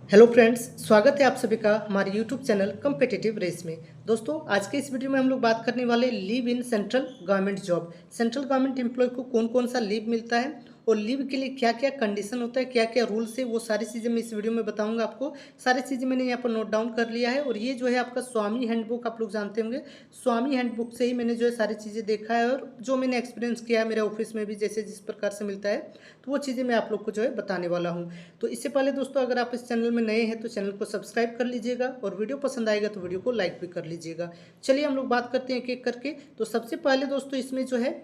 Hello friends, स्वागत है आप सभी का हमारे यूट्यूब चैनल कम्पिटिटिव रेस में। दोस्तों, आज के इस वीडियो में हम लोग बात करने वाले leave in central government job. Central government employee को कौन कौन सा लीव मिलता है और लीव के लिए क्या क्या कंडीशन होता है, क्या क्या रूल्स है, वो सारी चीज़ें मैं इस वीडियो में बताऊंगा आपको। सारी चीज़ें मैंने यहाँ पर नोट डाउन कर लिया है और ये जो है आपका स्वामी हैंडबुक, आप लोग जानते होंगे। स्वामी हैंडबुक से ही मैंने जो है सारी चीज़ें देखा है और जो मैंने एक्सपीरियंस किया है मेरे ऑफिस में भी, जैसे जिस प्रकार से मिलता है, तो वो चीज़ें मैं आप लोग को जो है बताने वाला हूँ। तो इससे पहले दोस्तों, अगर आप इस चैनल में नए हैं तो चैनल को सब्सक्राइब कर लीजिएगा और वीडियो पसंद आएगा तो वीडियो को लाइक भी कर लीजिएगा। चलिए हम लोग बात करते हैं एक एक करके। तो सबसे पहले दोस्तों, इसमें जो है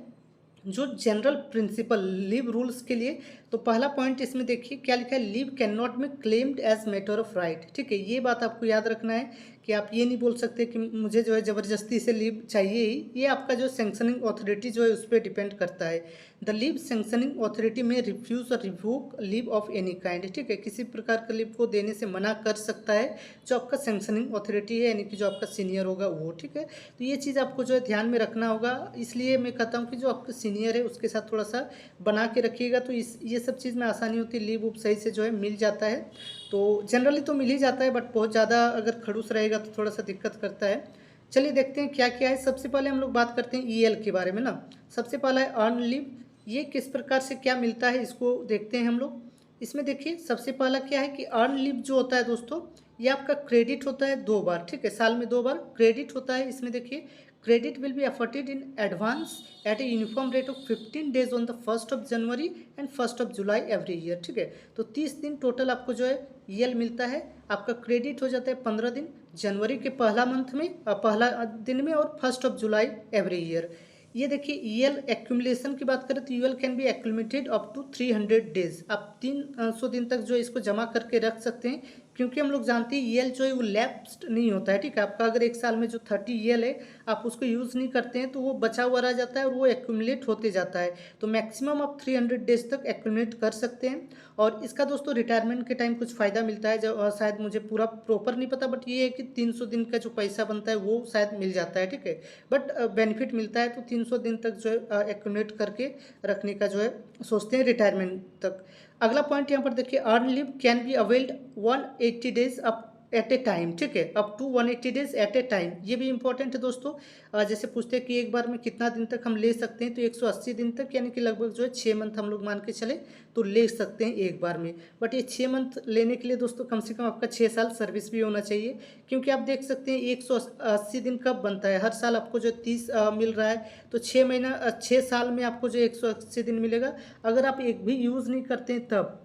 जो जनरल प्रिंसिपल लीव रूल्स के लिए, तो पहला पॉइंट इसमें देखिए क्या लिखा है, leave can not be claimed as matter of right. ठीक है, ये बात आपको याद रखना है कि आप ये नहीं बोल सकते कि मुझे जो है ज़बरदस्ती से लीव चाहिए ही। ये आपका जो सैंक्शनिंग अथॉरिटी जो है उस पर डिपेंड करता है। द लीव सैंक्शनिंग अथॉरिटी में रिफ्यूज और revoke leave of any kind. ठीक है, किसी प्रकार का लीव को देने से मना कर सकता है जो आपका सैंक्शनिंग अथॉरिटी है, यानी कि जो आपका सीनियर होगा वो। ठीक है, तो ये चीज़ आपको जो है ध्यान में रखना होगा। इसलिए मैं कहता हूँ कि जो आपका सीनियर है उसके साथ थोड़ा सा बना के रखिएगा, तो ये सब चीज़ में आसानी होती है, लीव उप सही से जो है मिल जाता है। तो जनरली तो मिल ही जाता है, बट बहुत ज़्यादा अगर खड़ूस रहेगा तो थोड़ा सा दिक्कत करता है। चलिए देखते हैं क्या क्या है। सबसे पहले हम लोग बात करते हैं ईएल के बारे में ना। सबसे पहला है अर्न लीव। ये किस प्रकार से क्या मिलता है इसको देखते हैं हम लोग। इसमें देखिए सबसे पहला क्या है कि अर्न लीव जो होता है दोस्तों, ये आपका क्रेडिट होता है 2 बार। ठीक है, साल में 2 बार क्रेडिट होता है। इसमें देखिए credit will be afforded in advance at a uniform rate of 15 days on the 1 January and 1 July every year. ठीक है, तो 30 दिन टोटल आपको जो है ईएल मिलता है। आपका क्रेडिट हो जाता है 15 दिन जनवरी के पहला मंथ में, पहला दिन में, और 1 जुलाई एवरी ईयर। ये देखिए ईएल एक्यूमुलेशन की बात करें तो EL can be accumulated up to 300 days. आप 300 दिन तक जो इसको जमा करके रख सकते हैं, क्योंकि हम लोग जानते हैं ईएल जो है वो लैप्स्ड नहीं होता है। ठीक है, आपका अगर एक साल में जो 30 ईएल है आप उसको यूज़ नहीं करते हैं तो वो बचा हुआ रह जाता है और वो एक्यूमुलेट होते जाता है। तो मैक्सिमम आप 300 डेज तक एक्यूमुलेट कर सकते हैं। और इसका दोस्तों रिटायरमेंट के टाइम कुछ फ़ायदा मिलता है, जो शायद मुझे पूरा प्रॉपर नहीं पता, बट ये है कि 300 दिन का जो पैसा बनता है वो शायद मिल जाता है। ठीक है, बट बेनिफिट मिलता है। तो 300 दिन तक जो है एक्यूमुलेट करके रखने का जो है सोचते हैं रिटायरमेंट तक। अगला पॉइंट यहाँ पर देखिए, earn leave can be availed 180 days up at a time. ठीक है, up to 180 days at a time. ये भी इंपॉर्टेंट है दोस्तों। जैसे पूछते हैं कि एक बार में कितना दिन तक हम ले सकते हैं, तो 180 दिन तक, यानी कि लगभग जो है 6 मंथ हम लोग मान के चले तो ले सकते हैं एक बार में। बट ये 6 मंथ लेने के लिए दोस्तों कम से कम आपका 6 साल सर्विस भी होना चाहिए, क्योंकि आप देख सकते हैं 180 दिन कब बनता है, हर साल आपको जो 30 मिल रहा है, तो 6 साल में आपको जो 180 दिन मिलेगा। अगर आप एक भी यूज़ नहीं करते हैं तब,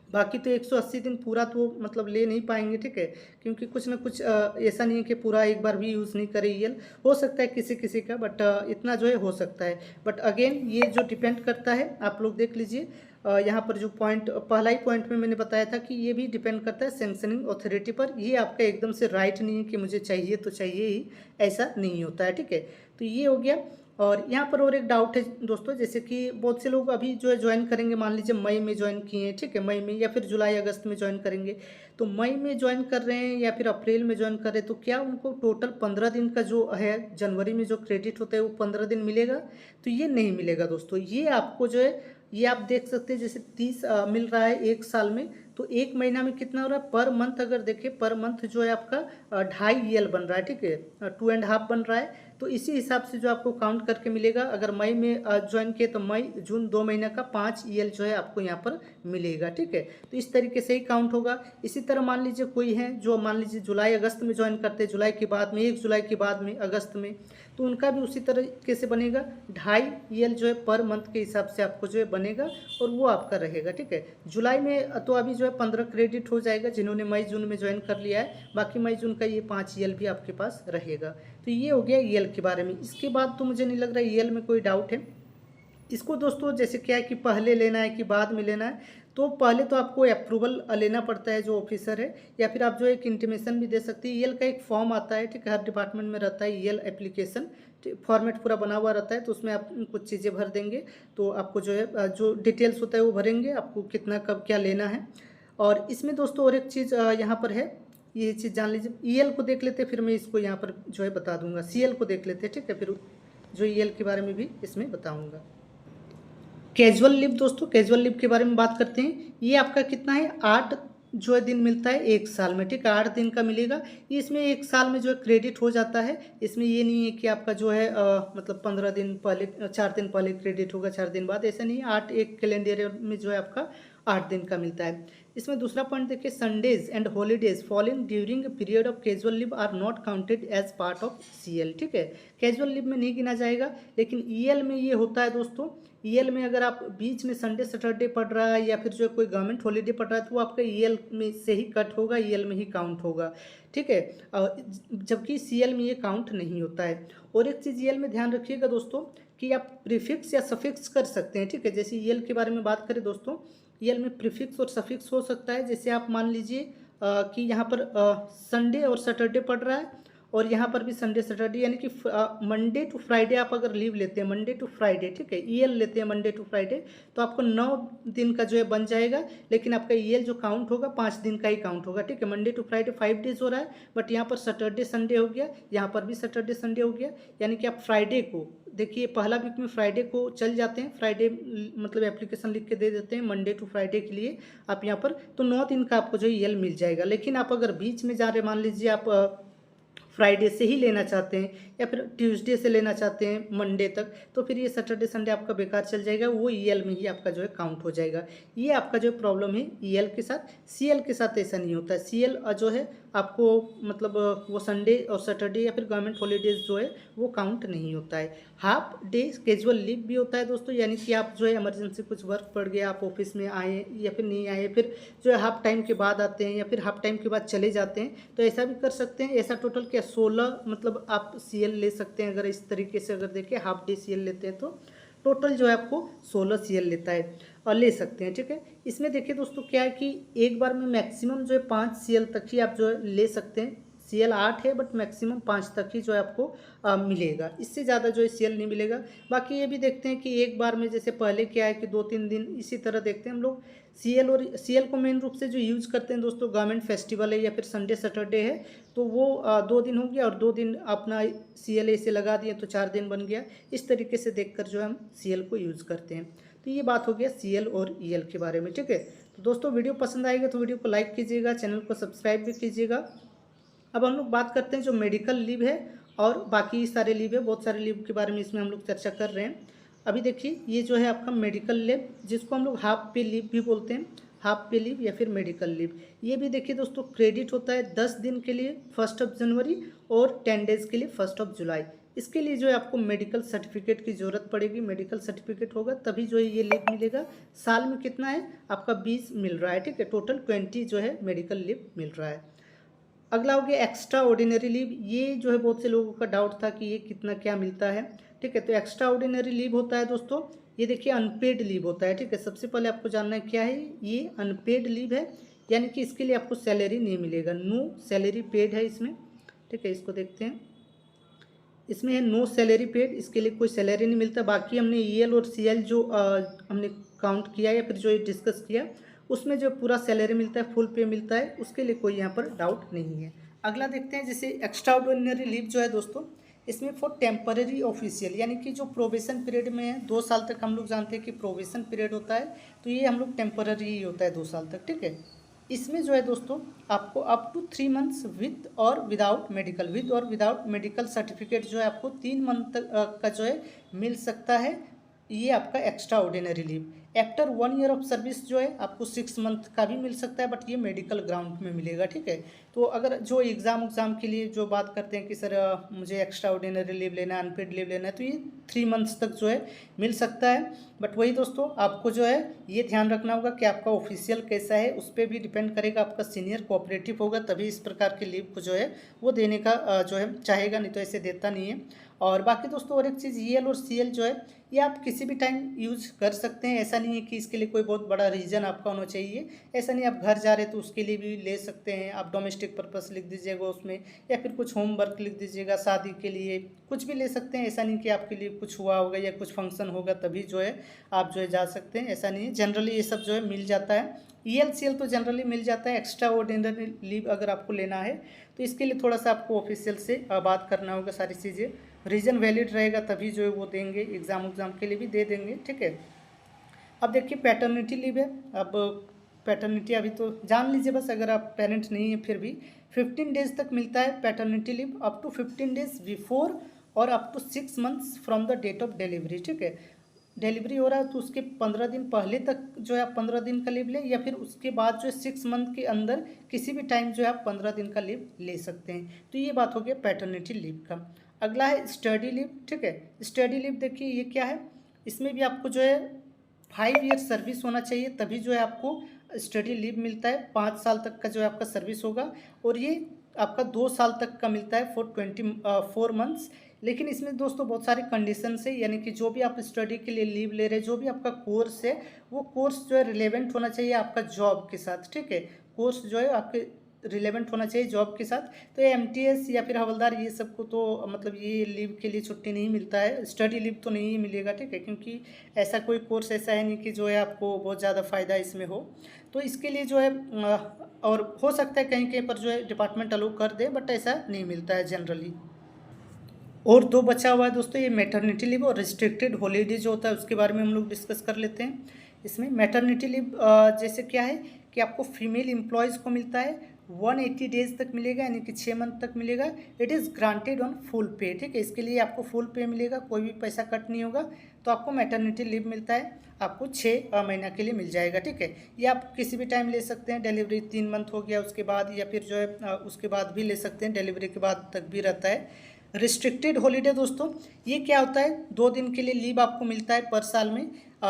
बाकी तो 180 दिन पूरा तो मतलब ले नहीं पाएंगे। ठीक है, क्योंकि कुछ ना कुछ ऐसा नहीं है कि पूरा एक बार भी यूज़ नहीं करे ईएल। हो सकता है किसी किसी का, बट इतना जो है हो सकता है। बट अगेन ये जो डिपेंड करता है, आप लोग देख लीजिए। यहाँ पर जो पॉइंट पहला ही पॉइंट में मैंने बताया था कि ये भी डिपेंड करता है सैंक्शनिंग अथॉरिटी पर। ये आपका एकदम से राइट नहीं है कि मुझे चाहिए तो चाहिए ही, ऐसा नहीं होता है। ठीक है, तो ये हो गया। और यहाँ पर और एक डाउट है दोस्तों, जैसे कि बहुत से लोग अभी जो है ज्वाइन करेंगे, मान लीजिए मई में ज्वाइन किए हैं। ठीक है, मई में या फिर जुलाई अगस्त में ज्वाइन करेंगे, तो मई में ज्वाइन कर रहे हैं या फिर अप्रैल में ज्वाइन कर रहे हैं, तो क्या उनको टोटल 15 दिन का जो है जनवरी में जो क्रेडिट होता है वो 15 दिन मिलेगा? तो ये नहीं मिलेगा दोस्तों। ये आपको जो है, ये आप देख सकते हैं जैसे 30 मिल रहा है एक साल में, तो एक महीना में कितना हो रहा है पर मंथ? अगर देखिए पर मंथ जो है आपका 2.5 ईएल बन रहा है। ठीक है, 2.5 बन रहा है। तो इसी हिसाब से जो आपको काउंट करके मिलेगा, अगर मई में ज्वाइन किए तो मई जून 2 महीने का 5 ईएल जो है आपको यहाँ पर मिलेगा। ठीक है, तो इस तरीके से ही काउंट होगा। इसी तरह मान लीजिए कोई है जो मान लीजिए जुलाई अगस्त में ज्वाइन करते हैं, जुलाई के बाद में 1 जुलाई के बाद में अगस्त में, तो उनका भी उसी तरीके से बनेगा। 2.5 ईएल जो है पर मंथ के हिसाब से आपको जो है बनेगा और वो आपका रहेगा। ठीक है, जुलाई में तो अभी जो है 15 क्रेडिट हो जाएगा जिन्होंने मई जून में ज्वाइन कर लिया है, बाकी मई जून का ये 5 ईएल भी आपके पास रहेगा। तो ये हो गया ईएल के बारे में। इसके बाद तो मुझे नहीं लग रहा ईएल में कोई डाउट है। इसको दोस्तों जैसे क्या है कि पहले लेना है कि बाद में लेना है, तो पहले तो आपको अप्रूवल लेना पड़ता है जो ऑफिसर है, या फिर आप जो एक इंटीमेशन भी दे सकते हैं। ईएल का एक फॉर्म आता है, ठीक है, हर डिपार्टमेंट में रहता है ईएल एप्लीकेशन, फॉर्मेट पूरा बना हुआ रहता है। तो उसमें आप कुछ चीज़ें भर देंगे तो आपको जो है जो डिटेल्स होता है वो भरेंगे, आपको कितना कब क्या लेना है। और इसमें दोस्तों और एक चीज़ यहाँ पर है, ये चीज़ जान लीजिए। ईएल को देख लेते हैं, फिर मैं इसको यहाँ पर जो है बता दूंगा। सीएल को देख लेते हैं, ठीक है, फिर जो ईएल के बारे में भी इसमें बताऊंगा। कैजुअल लीव दोस्तों, कैजुअल लीव के बारे में बात करते हैं। ये आपका कितना है, 8 जो है दिन मिलता है 1 साल में, ठीक है, 8 दिन का मिलेगा। इसमें 1 साल में जो है क्रेडिट हो जाता है। इसमें ये नहीं है कि आपका जो है मतलब 15 दिन पहले 4 दिन पहले क्रेडिट होगा 4 दिन बाद, ऐसा नहीं है। 8 एक कैलेंडर ईयर में जो है आपका 8 दिन का मिलता है। इसमें दूसरा पॉइंट देखिए, Sundays and holidays falling during period of casual leave are not counted as part of CL, ठीक है। कैजुअल लीव में नहीं गिना जाएगा, लेकिन ईएल में ये होता है दोस्तों। ईएल में अगर आप बीच में संडे सैटरडे पड़ रहा है या फिर जो है कोई गवर्नमेंट हॉलीडे पड़ रहा है तो वो आपका ईएल में से ही कट होगा, ईएल में ही काउंट होगा, ठीक है। जबकि सीएल में ये काउंट नहीं होता है। और एक चीज़ ईएल में ध्यान रखिएगा दोस्तों कि आप प्रीफिक्स या सफिक्स कर सकते हैं, ठीक है। जैसे ईएल के बारे में बात करें दोस्तों, ईएल में प्रीफिक्स और सफिक्स हो सकता है। जैसे आप मान लीजिए कि यहाँ पर संडे और सैटरडे पड़ रहा है और यहाँ पर भी संडे सैटरडे, यानी कि मंडे टू फ्राइडे आप अगर लीव लेते हैं, मंडे टू फ्राइडे, ठीक है, ईएल लेते हैं मंडे टू फ्राइडे, तो आपको 9 दिन का जो है बन जाएगा। लेकिन आपका ईएल जो काउंट होगा 5 दिन का ही काउंट होगा, ठीक है। मंडे टू फ्राइडे 5 डेज हो रहा है, बट यहाँ पर सैटरडे संडे हो गया, यहाँ पर भी सैटरडे संडे हो गया। यानी कि आप फ्राइडे को देखिए, पहला वीक में फ्राइडे को चल जाते हैं, फ्राइडे मतलब एप्लीकेशन लिख के दे देते हैं मंडे टू फ्राइडे के लिए आप यहाँ पर, तो 9 दिन का आपको जो है ईएल मिल जाएगा। लेकिन आप अगर बीच में जा रहे, मान लीजिए आप फ्राइडे से ही लेना चाहते हैं या फिर ट्यूसडे से लेना चाहते हैं मंडे तक, तो फिर ये सैटरडे संडे आपका बेकार चल जाएगा, वो ईएल में ही आपका जो है काउंट हो जाएगा। ये आपका जो प्रॉब्लम है ईएल के साथ। सीएल के साथ ऐसा नहीं होता है। सीएल जो है आपको मतलब वो संडे और सैटरडे या फिर गवर्नमेंट हॉलीडेज जो है वो काउंट नहीं होता है। हाफ डे कैजुअल लीव भी होता है दोस्तों, यानी कि आप जो है इमरजेंसी कुछ वर्क पड़ गया, आप ऑफिस में आए या फिर नहीं आए, फिर जो है हाफ टाइम के बाद आते हैं या फिर हाफ टाइम के बाद चले जाते हैं, तो ऐसा भी कर सकते हैं। ऐसा टोटल क्या 16 मतलब आप सीएल ले सकते हैं। अगर इस तरीके से अगर देखें हाफ डे सीएल लेते हैं तो टोटल जो है आपको 16 सीएल लेता है और ले सकते हैं, ठीक है। इसमें देखिए दोस्तों क्या है कि एक बार में मैक्सिमम जो है 5 सीएल तक ही आप जो है ले सकते हैं। सीएल 8 है बट मैक्सिमम 5 तक ही जो है आपको मिलेगा, इससे ज़्यादा जो है सीएल नहीं मिलेगा। बाकी ये भी देखते हैं कि एक बार में जैसे पहले क्या है कि 2-3 दिन, इसी तरह देखते हैं हम लोग सीएल। और सीएल को मेन रूप से जो यूज करते हैं दोस्तों, गवर्नमेंट फेस्टिवल है या फिर संडे सैटरडे है तो वो 2 दिन हो गया और 2 दिन अपना सीएल ऐसे लगा दिए तो 4 दिन बन गया। इस तरीके से देखकर जो है हम सीएल को यूज़ करते हैं। तो ये बात हो गया सीएल और ईएल के बारे में, ठीक है। तो दोस्तों वीडियो पसंद आएगा तो वीडियो को लाइक कीजिएगा, चैनल को सब्सक्राइब भी कीजिएगा। अब हम लोग बात करते हैं जो मेडिकल लीव है और बाकी सारे लीव है, बहुत सारे लीव के बारे में इसमें हम लोग चर्चा कर रहे हैं। अभी देखिए ये जो है आपका मेडिकल लीव, जिसको हम लोग हाफ पे लीव भी बोलते हैं, हाफ पे लीव या फिर मेडिकल लीव। ये भी देखिए दोस्तों क्रेडिट होता है 10 दिन के लिए 1 जनवरी और 10 डेज के लिए 1 जुलाई। इसके लिए जो है आपको मेडिकल सर्टिफिकेट की ज़रूरत पड़ेगी। मेडिकल सर्टिफिकेट होगा तभी जो है ये लीव मिलेगा। साल में कितना है आपका 20 मिल रहा है, ठीक है। टोटल 20 जो है मेडिकल लीव मिल रहा है। अगला हो गया एक्स्ट्रा ऑर्डिनरी लीव। ये जो है बहुत से लोगों का डाउट था कि ये कितना क्या मिलता है, ठीक है। तो एक्स्ट्रा ऑर्डिनरी लीव होता है दोस्तों, ये देखिए अनपेड लीव होता है, ठीक है। सबसे पहले आपको जानना है क्या है, ये अनपेड लीव है, यानी कि इसके लिए आपको सैलरी नहीं मिलेगा, नो सैलरी पेड है इसमें, ठीक है। इसको देखते हैं, इसमें है नो सैलरी पेड, इसके लिए कोई सैलरी नहीं मिलता। बाकी हमने ईएल और सीएल जो हमने काउंट किया या फिर जो डिस्कस किया उसमें जो पूरा सैलरी मिलता है, फुल पे मिलता है, उसके लिए कोई यहाँ पर डाउट नहीं है। अगला देखते हैं जैसे एक्स्ट्रा ऑर्डिनरी लीव जो है दोस्तों, इसमें फॉर टेम्पररी ऑफिशियल, यानी कि जो प्रोबेशन पीरियड में है 2 साल तक, हम लोग जानते हैं कि प्रोबेशन पीरियड होता है, तो ये हम लोग टेम्पररी ही होता है 2 साल तक, ठीक है। इसमें जो है दोस्तों आपको अप टू 3 मंथ्स विद और विदाउट मेडिकल, विद और विदाउट मेडिकल सर्टिफिकेट जो है आपको 3 मंथ तक का जो है मिल सकता है। ये आपका extra ordinary leave. After 1 year of service जो है आपको 6 मंथ का भी मिल सकता है, बट ये मेडिकल ग्राउंड में मिलेगा, ठीक है। तो अगर जो एग्ज़ाम के लिए जो बात करते हैं कि सर मुझे एक्स्ट्रा ऑर्डिनरी लीव लेना है, अनपेड लीव लेना है, तो ये 3 मंथ्स तक जो है मिल सकता है। बट वही दोस्तों आपको जो है ये ध्यान रखना होगा कि आपका ऑफिशियल कैसा है, उस पर भी डिपेंड करेगा। आपका सीनियर कोऑपरेटिव होगा तभी इस प्रकार के लीव को जो है वो देने का जो है चाहेगा, नहीं तो ऐसे देता नहीं है। और बाकी दोस्तों और एक चीज़, ईएल और सीएल जो है ये आप किसी भी टाइम यूज कर सकते हैं। ऐसा नहीं है कि इसके लिए कोई बहुत बड़ा रीज़न आपका होना चाहिए, ऐसा नहीं। आप घर जा रहे तो उसके लिए भी ले सकते हैं, आप डोमेस्टिक पर्पस लिख दीजिएगा उसमें, या फिर कुछ होमवर्क लिख दीजिएगा, शादी के लिए कुछ भी ले सकते हैं। ऐसा नहीं कि आपके लिए कुछ हुआ होगा या कुछ फंक्शन होगा तभी जो है आप जो है जा सकते हैं, ऐसा नहीं है। जनरली ये सब जो है मिल जाता है। ईएल सीएल तो जनरली मिल जाता है। एक्स्ट्रा ऑर्डिनरी लीव अगर आपको लेना है तो इसके लिए थोड़ा सा आपको ऑफिशियल से बात करना होगा, सारी चीज़ें रीजन वैलिड रहेगा तभी जो है वो देंगे, एग्ज़ाम के लिए भी दे देंगे, ठीक है। अब देखिए पैटर्निटी लीव है। अब पैटर्निटी अभी तो जान लीजिए बस, अगर आप पेरेंट नहीं है फिर भी 15 डेज तक मिलता है paternity leave, up to 15 days before और up to 6 months from the date of delivery. ठीक है, डिलीवरी हो रहा है तो उसके 15 दिन पहले तक जो है आप 15 दिन का लीव लें, या फिर उसके बाद जो है 6 मंथ के अंदर किसी भी टाइम जो है आप 15 दिन का लीव ले सकते हैं। तो ये बात हो गया पैटर्निटी लीव का। अगला है स्टडी लीव। ठीक है, स्टडी लीव देखिए ये क्या है, इसमें भी आपको जो है 5 ईयर सर्विस होना चाहिए, तभी जो है आपको स्टडी लीव मिलता है। 5 साल तक का जो है आपका सर्विस होगा, और ये आपका 2 साल तक का मिलता है फॉर 24 मंथ्स। लेकिन इसमें दोस्तों बहुत सारे कंडीशन है, यानी कि जो भी आप स्टडी के लिए लीव ले रहे हैं, जो भी आपका कोर्स है, वो कोर्स जो है रिलेवेंट होना चाहिए आपका जॉब के साथ। ठीक है, कोर्स जो है आपके रिलेवेंट होना चाहिए जॉब के साथ। तो ये MTS या फिर हवलदार ये सबको तो मतलब ये लीव के लिए छुट्टी नहीं मिलता है, स्टडी लीव तो नहीं मिलेगा। ठीक है, क्योंकि ऐसा कोई कोर्स ऐसा है नहीं कि जो है आपको बहुत ज़्यादा फ़ायदा इसमें हो। तो इसके लिए जो है और हो सकता है कहीं कहीं पर जो है डिपार्टमेंट अलो कर दे, बट ऐसा नहीं मिलता है जनरली। और 2 बचा हुआ है दोस्तों, ये मैटरनिटी लीव और रिस्ट्रिक्टेड हॉलीडे जो होता है उसके बारे में हम लोग डिस्कस कर लेते हैं। इसमें मैटरनिटी लीव जैसे क्या है कि आपको फीमेल एम्प्लॉयज़ को मिलता है 180 डेज तक मिलेगा, यानी कि 6 मंथ तक मिलेगा। It is granted on full पे। ठीक है, इसके लिए आपको फुल पे मिलेगा, कोई भी पैसा कट नहीं होगा। तो आपको मैटरनिटी लीव मिलता है, आपको 6 महीना के लिए मिल जाएगा। ठीक है, ये आप किसी भी टाइम ले सकते हैं, डिलीवरी 3 मंथ हो गया उसके बाद, या फिर जो है उसके बाद भी ले सकते हैं, डिलीवरी के बाद तक भी रहता है। रिस्ट्रिक्टेड हॉलीडे दोस्तों ये क्या होता है, 2 दिन के लिए लीव आपको मिलता है पर साल में।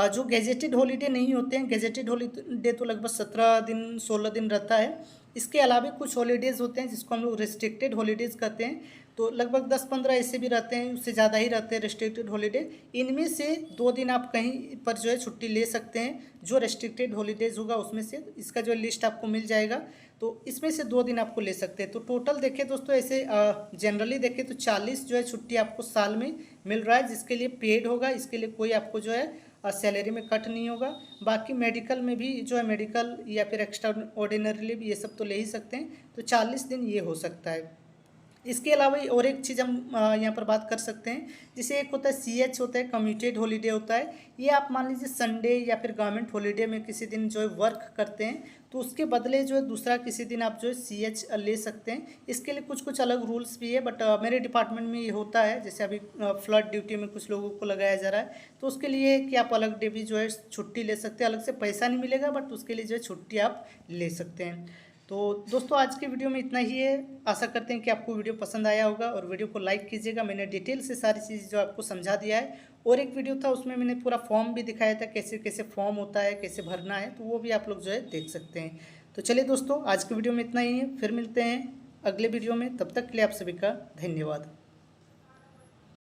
जो गेजेटेड हॉलीडे नहीं होते हैं, गेजेटेड हॉलीडे तो लगभग 17 दिन 16 दिन रहता है। इसके अलावा कुछ हॉलीडेज़ होते हैं जिसको हम लोग रिस्ट्रिक्टेड हॉलीडेज़ कहते हैं, तो लगभग 10-15 ऐसे भी रहते हैं, उससे ज़्यादा ही रहते हैं रिस्ट्रिक्टेड हॉलीडे। इनमें से 2 दिन आप कहीं पर जो है छुट्टी ले सकते हैं, जो रिस्ट्रिक्टेड हॉलीडेज़ होगा उसमें से, इसका जो लिस्ट आपको मिल जाएगा, तो इसमें से 2 दिन आपको ले सकते हैं। तो टोटल देखें दोस्तों, ऐसे जनरली देखें तो 40 जो है छुट्टी आपको साल में मिल रहा है, जिसके लिए पेड होगा, इसके लिए कोई आपको जो है सैलरी में कट नहीं होगा। बाकी मेडिकल में भी जो है मेडिकल या फिर एक्स्ट्रा ऑर्डिनरी लीव ये सब तो ले ही सकते हैं, तो 40 दिन ये हो सकता है। इसके अलावा और एक चीज़ हम यहाँ पर बात कर सकते हैं, जैसे एक होता है CH होता है, कम्यूटेड हॉलीडे होता है। ये आप मान लीजिए संडे या फिर गवर्नमेंट हॉलीडे में किसी दिन जो है वर्क करते हैं, तो उसके बदले जो है दूसरा किसी दिन आप जो है CH ले सकते हैं। इसके लिए कुछ कुछ अलग रूल्स भी है, बट मेरे डिपार्टमेंट में ये होता है। जैसे अभी फ्लड ड्यूटी में कुछ लोगों को लगाया जा रहा है, तो उसके लिए कि आप अलग डे भी जो है छुट्टी ले सकते हैं, अलग से पैसा नहीं मिलेगा, बट उसके लिए जो है छुट्टी आप ले सकते हैं। तो दोस्तों आज के वीडियो में इतना ही है। आशा करते हैं कि आपको वीडियो पसंद आया होगा, और वीडियो को लाइक कीजिएगा। मैंने डिटेल से सारी चीज़ जो आपको समझा दिया है, और एक वीडियो था उसमें मैंने पूरा फॉर्म भी दिखाया था, कैसे कैसे फॉर्म होता है, कैसे भरना है, तो वो भी आप लोग जो है देख सकते हैं। तो चलिए दोस्तों आज की वीडियो में इतना ही है, फिर मिलते हैं अगले वीडियो में। तब तक के लिए आप सभी का धन्यवाद।